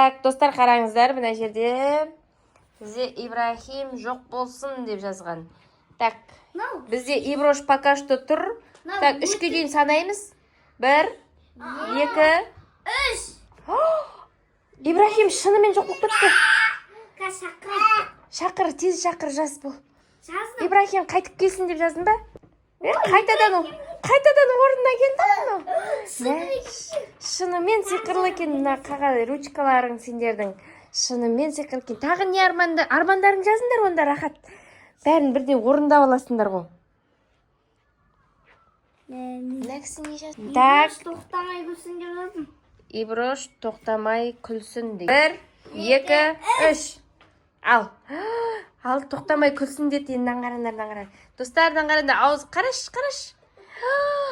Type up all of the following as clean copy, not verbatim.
Так, достар қараңыздар, мына жерде бізде Ибрахим жоқ болсын деп жазған. Так, бізде Иброш пока что тұр. Так, 3-ке дейін санаймыз. 1, 2, 3. Ибрахим шынымен жоқ болып кетті. Шақыр, тез шақыр, жаз бұл. Ибрахим қайтып келсін деп жаздың ба? Қайтадан орнына келді. Шынымен сиқырлы екен, мына қағаз ручкаларың сендердің. Шынымен сиқырлы екен. Тағы не армандарың жазыңдар онда, рахат. Бәрін бірден орындап аласыңдар ғой. Так. Тоқтамай күлсін деп жаздым. Иброш тоқтамай күлсін деп. 1, 2, 3. Ал, тоқтамай күлсін деді. Наңғарандар. Достар, наңғаранда ауыз қараш.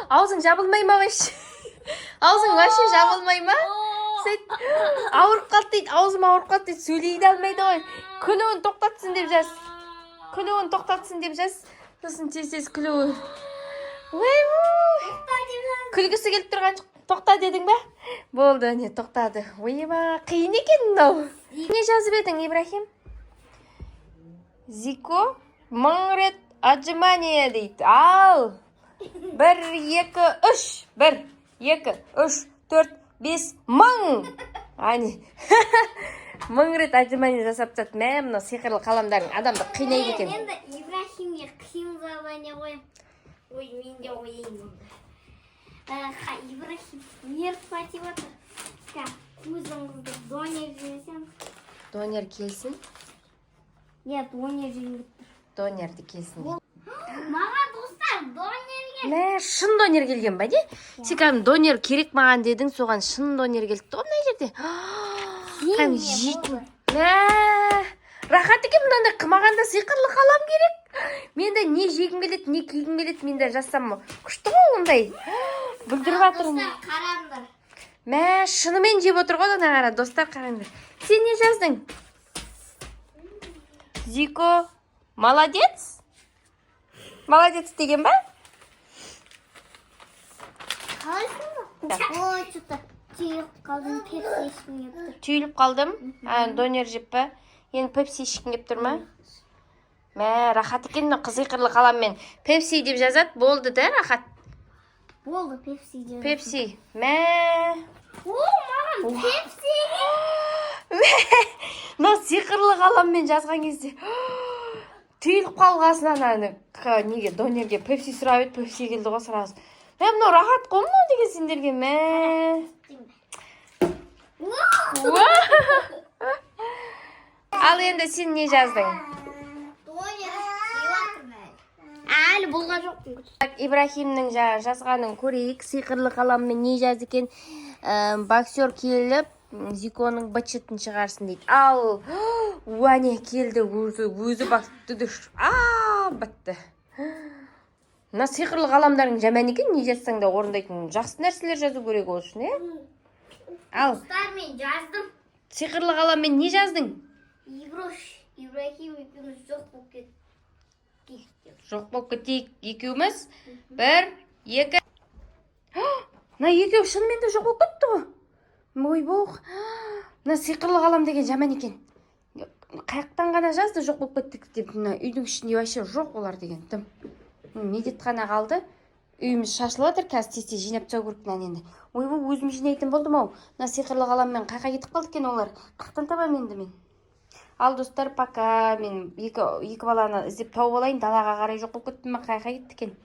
Аузың жабылмай ма ваш? Аузың вообще жабылмай ма? Ауырып қалды дейді, аузым ауырып қалды дейді, сөйлей алмайды ғой. Күлуін тоқтатсын деп жаз. Сосын тез күлуін. Күлгісі келіп тұрған тоқта дедің бе? Болды, не тоқтады. Ойыма, қиын екен мынау. Не жазып едің, Ибрахим? Зико 1000 рет отжимание дейді. Ал! 1, 2, 3. 1, 2, 3, 4, 5, 1000. Ани. 1000 рет отжимание жасап жатты. Мә, мына сиқырлы қаламдарың адамды қинайды екен. Енді Ибрахимге қиын задание қоям. Ой, мен де ойын онда. Ибрахим, нерв қатып жатыр. Көзіңізді донер жесем. Донер келсін? Нет, донер жеңіп тұр. Донерді келсін. Маған достар, донер кел. Мә, шын донер келген ба, де? Сен донер керек маған дедің, соған шын донер келді ғой мына жерде. Қам жейтін. Мә, рахат екен мынандай қымағанда сиқырлы қалам керек. Менде не жегім келеді, не кигім келеді, менде жазсам күшті ғой ондай. Бүлдіріп жатырмын. Достар, қараңдар. Мә, шынымен жеп отыр ғой, ана қара, достар қараңдар. Сен не жаздың? Зико, молодец? Молодец деген ба? Қалайсың ба? Ой, что-то түйіліп қалдым, пепси ішкім кеп тұр. Түйіліп қалдым? Донер жеп па? Енді пепси ішкім кеп тұр ма? Мә, рахат екен қызиқырлы қаламмен. Пепси деп жазады, болды да, рахат? Болды, пепси деп. Пепси. Мә. Маған пепси. Мына сиқырлы қаламмен жазған кезде түйіліп қалғасынан неге донерге пепси сұрап еді, пепси келді ғой сразу. Мынау рахат қой мынау деген сендерге. Мә. Ал енді сен не жаздың? Әлі болға жоқпын. Ибрахимнің жазғанын көрейік. Сиқырлы қаламмен не жазды екен? Боксер келіп, Зиконың бычытын шығарсын дейді. Ал, уәне келді өзі бақытты дүш. Бітті. Мына сиқырлы қаламдарың жаман екен, не жазсаң да орындайтын. Жақсы нәрселер жазу керек ол үшін, Ал. Достар, мен жаздым. Сиқырлы қаламмен не жаздың? Ибрахим екеуміз жоқ болып кетті. Жоқ болып кетейік екеуміз. 1, 2. Мына екеу шынымен де жоқ болып кетті ғой. Ой боқ. Мына сиқырлы қалам деген жаман екен. Қаяқтан ғана жазды жоқ болып кеттік деп. Мына үйдің ішінде вообще жоқ олар деген. Тым. Медетхана қалды. Үйіміз шашылып жатыр, қазір тез жинап тастау керек енді. Ой боқ, өзім жинайтын болдым ау. Мына сиқырлы қаламмен қайқа кетіп қалды екен олар. Қақтан табам енді мен. Ал достар, пока мен екі баланы іздеп тауып алайын, далаға қарай жоқ болып кеттім ме, қайқа кетті екен.